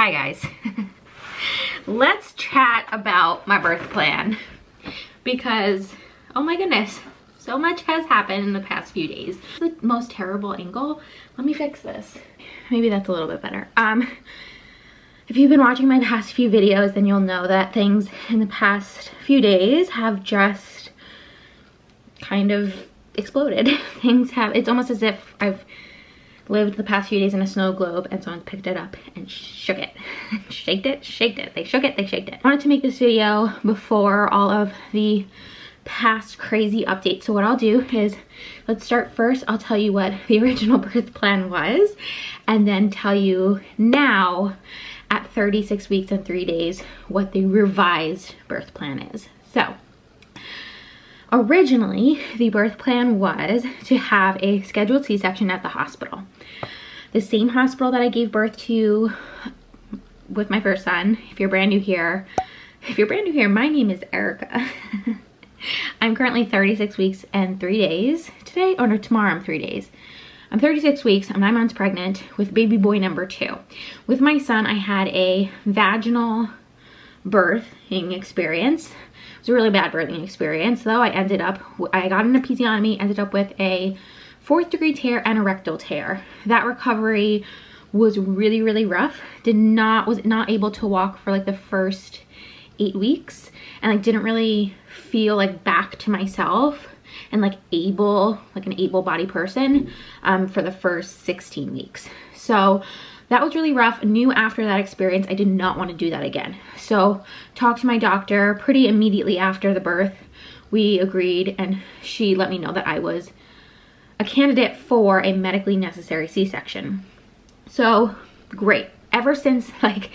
Hi guys. Let's chat about my birth plan because, oh my goodness, so much has happened in the past few days. The most terrible angle. Let me fix this. Maybe that's a little bit better. If you've been watching my past few videos, then you'll know that things in the past few days have just kind of exploded. It's almost as if I've lived the past few days in a snow globe and someone picked it up and shook it. Shaked it. They shook it, they shaked it. I wanted to make this video before all of the past crazy updates. So what I'll do is, let's start first. I'll tell you what the original birth plan was and then tell you now at 36 weeks and 3 days what the revised birth plan is. So originally, the birth plan was to have a scheduled C-section at the hospital. The same hospital that I gave birth to with my first son. If you're brand new here, my name is Erica. I'm currently 36 weeks and 3 days today. Oh no, tomorrow I'm 3 days. I'm 36 weeks, I'm 9 months pregnant with baby boy number 2. With my son, I had a vaginal birthing experience. It was a really bad birthing experience, though. I got an episiotomy, ended up with a 4th degree tear and a rectal tear. That recovery was really, really rough. Was not able to walk for like the first 8 weeks, and like didn't really feel like back to myself and like an able-bodied person for the first 16 weeks. So that was really rough. I knew after that experience I did not want to do that again. So talked to my doctor pretty immediately after the birth. We agreed, and she let me know that I was a candidate for a medically necessary C-section. So great. Ever since I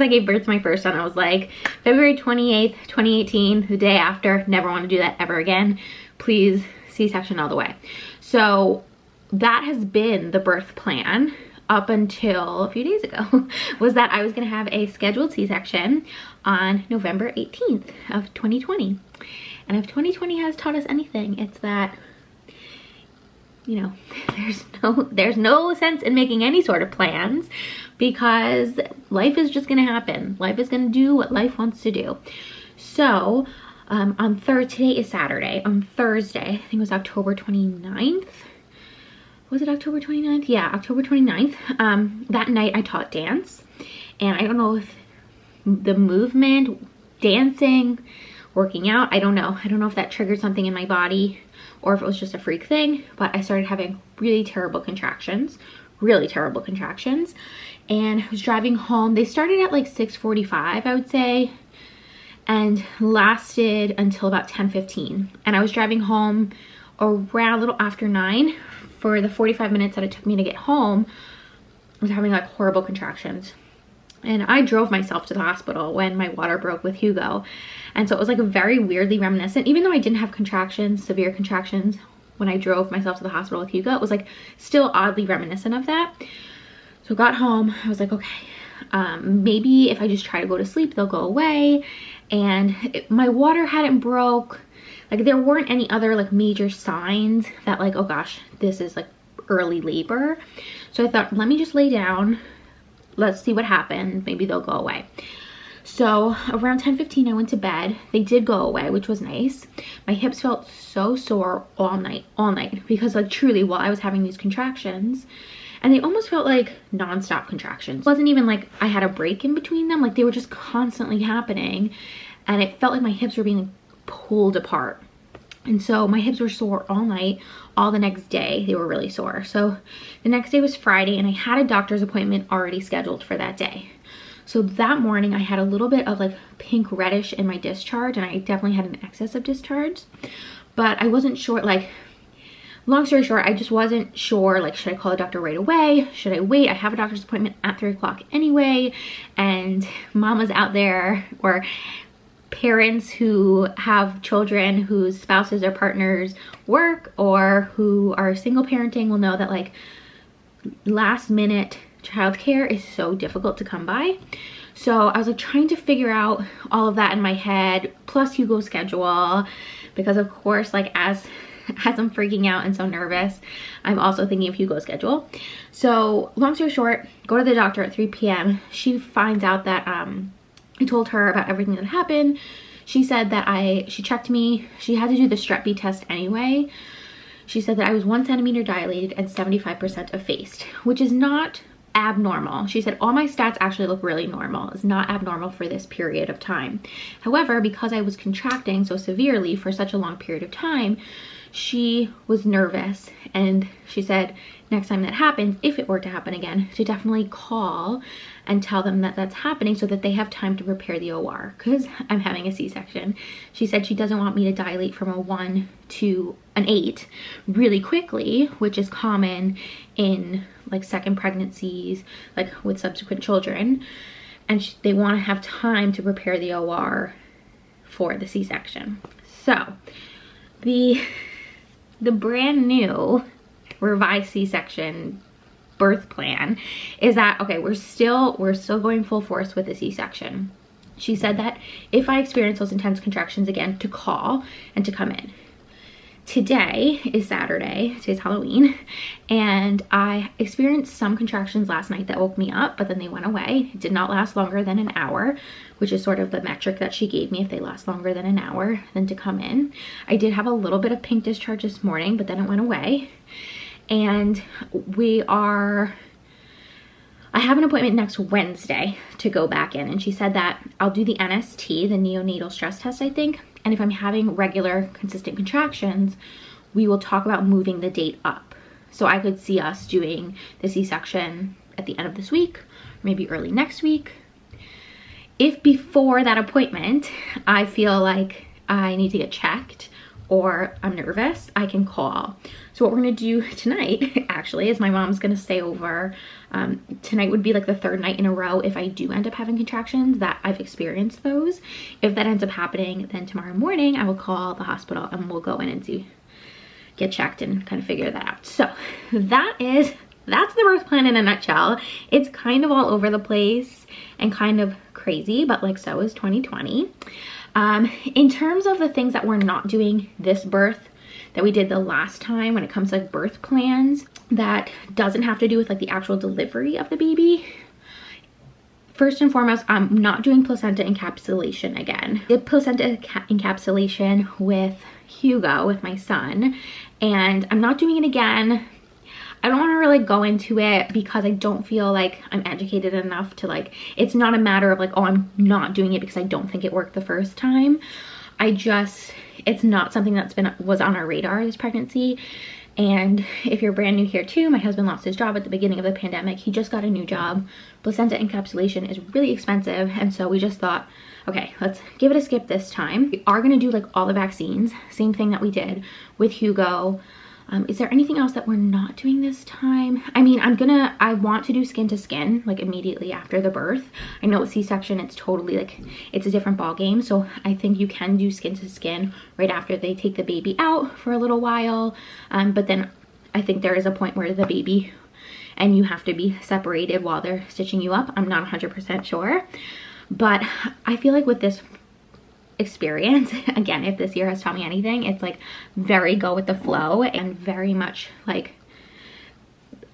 gave birth to my first son, I was like, February 28th, 2018, the day after, never want to do that ever again. Please, C-section all the way. So that has been the birth plan up until a few days ago, was that I was going to have a scheduled C-section on November 18th of 2020. And if 2020 has taught us anything, it's that, you know, there's no sense in making any sort of plans, because life is just going to happen. Life is going to do what life wants to do. So today is Saturday. On Thursday, I think it was October 29th. Was it October 29th? Yeah, October 29th. That night I taught dance, and I don't know if the movement, dancing, working out, I don't know if that triggered something in my body or if it was just a freak thing, but I started having really terrible contractions, and I was driving home. They started at like 6:45, I would say, and lasted until about 10:15. And I was driving home around a little after 9. For the 45 minutes that it took me to get home, I was having like horrible contractions. And I drove myself to the hospital when my water broke with Hugo. And so it was like a very weirdly reminiscent, even though I didn't have contractions, severe contractions, when I drove myself to the hospital with Hugo, it was like still oddly reminiscent of that. So I got home, I was like, okay, maybe if I just try to go to sleep, they'll go away. And my water hadn't broke. Like there weren't any other like major signs that like, oh gosh, this is like early labor. So I thought, let me just lay down. Let's see what happens. Maybe they'll go away. So around 10:15, I went to bed. They did go away, which was nice. My hips felt so sore all night, because like truly while I was having these contractions, and they almost felt like nonstop contractions. It wasn't even like I had a break in between them. Like they were just constantly happening, and it felt like my hips were being like pulled apart. And so my hips were sore all night. All the next day they were really sore. So the next day was Friday, and I had a doctor's appointment already scheduled for that day. So that morning I had a little bit of like pink reddish in my discharge, and I definitely had an excess of discharge, but I wasn't sure, like, long story short, I just wasn't sure, like, should I call the doctor right away? Should I wait? I have a doctor's appointment at 3 o'clock anyway, and mamas out there, or parents who have children whose spouses or partners work or who are single parenting will know that like last minute childcare is so difficult to come by. So I was like trying to figure out all of that in my head, plus Hugo's schedule, because of course, like as as I'm freaking out and so nervous, I'm also thinking of Hugo's schedule. So long story short, go to the doctor at 3 p.m. She finds out that I told her about everything that happened. She said that she checked me. She had to do the strep B test anyway. She said that I was 1 centimeter dilated and 75% effaced, which is not abnormal. She said all my stats actually look really normal. It's not abnormal for this period of time. However, because I was contracting so severely for such a long period of time, she was nervous, and she said next time that happens, if it were to happen again, to definitely call and tell them that that's happening so that they have time to prepare the OR because I'm having a C-section. She said she doesn't want me to dilate from a 1 to an 8 really quickly, which is common in like second pregnancies, like with subsequent children. And they want to have time to prepare the OR for the C-section. So the brand new revised C-section birth plan is that, okay, we're still going full force with the C-section. She said that if I experience those intense contractions again, to call and to come in. Today is Saturday, today's Halloween, and I experienced some contractions last night that woke me up, but then they went away. It did not last longer than an hour, which is sort of the metric that she gave me, if they last longer than an hour, then to come in. I did have a little bit of pink discharge this morning, but then it went away. And I have an appointment next Wednesday to go back in, and she said that I'll do the NST, the neonatal stress test, I think. And if I'm having regular, consistent contractions, we will talk about moving the date up. So I could see us doing the C-section at the end of this week, maybe early next week. If before that appointment, I feel like I need to get checked or I'm nervous, I can call. So what we're gonna do tonight, actually, is my mom's gonna stay over. Tonight would be like the 3rd night in a row if I do end up having contractions that I've experienced those. If that ends up happening, then tomorrow morning I will call the hospital and we'll go in and get checked and kind of figure that out. So that's the birth plan in a nutshell. It's kind of all over the place and kind of crazy, but like so is 2020. In terms of the things that we're not doing this birth that we did the last time when it comes to like birth plans, that doesn't have to do with like the actual delivery of the baby. First and foremost, I'm not doing placenta encapsulation again. I did placenta encapsulation with Hugo, with my son, and I'm not doing it again. I don't want to really go into it because I don't feel like I'm educated enough to like, it's not a matter of like, oh, I'm not doing it because I don't think it worked the first time. It's not something was on our radar this pregnancy. And if you're brand new here too, my husband lost his job at the beginning of the pandemic. He just got a new job. Placenta encapsulation is really expensive. And so we just thought, okay, let's give it a skip this time. We are gonna do like all the vaccines, same thing that we did with Hugo. Is there anything else that we're not doing this time? I mean, I want to do skin to skin, like immediately after the birth. I know with C-section, it's totally like, it's a different ball game. So I think you can do skin to skin right after they take the baby out for a little while. But then I think there is a point where the baby and you have to be separated while they're stitching you up. I'm not 100% sure, but I feel like with this experience, again, if this year has taught me anything, it's like very go with the flow and very much like,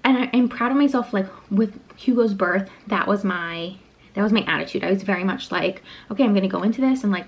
and I'm proud of myself. Like with Hugo's birth, that was my attitude. I was very much like, okay, I'm gonna go into this and like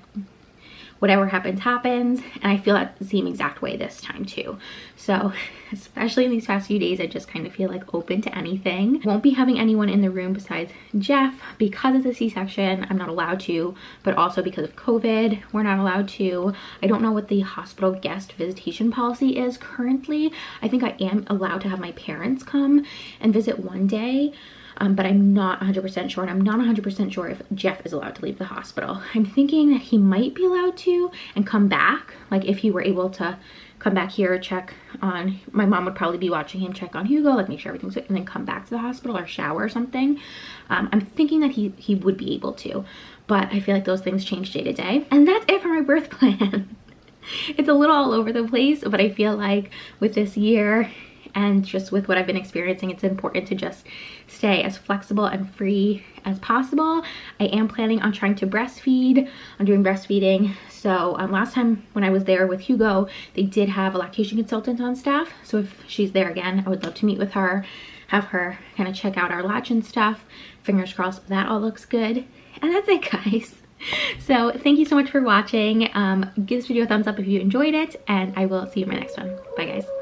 whatever happens happens, and I feel that the same exact way this time too. So especially in these past few days, I just kind of feel like open to anything. Won't be having anyone in the room besides Jeff because of the C-section. I'm not allowed to, but also because of COVID, we're not allowed to. I don't know what the hospital guest visitation policy is currently. I think I am allowed to have my parents come and visit one day, but I'm not 100% sure, and I'm not 100% sure if Jeff is allowed to leave the hospital. I'm thinking that he might be allowed to and come back, like if he were able to come back here, check on, my mom would probably be watching him, check on Hugo, like make sure everything's good, and then come back to the hospital or shower or something. I'm thinking that he would be able to, but I feel like those things change day to day. And that's it for my birth plan. It's a little all over the place, but I feel like with this year And just with what I've been experiencing, it's important to just stay as flexible and free as possible. I am planning on trying to breastfeed. I'm doing breastfeeding. So last time when I was there with Hugo, they did have a lactation consultant on staff. So if she's there again, I would love to meet with her, have her kind of check out our latch and stuff. Fingers crossed that all looks good. And that's it, guys. So thank you so much for watching. Give this video a thumbs up if you enjoyed it, and I will see you in my next one. Bye, guys.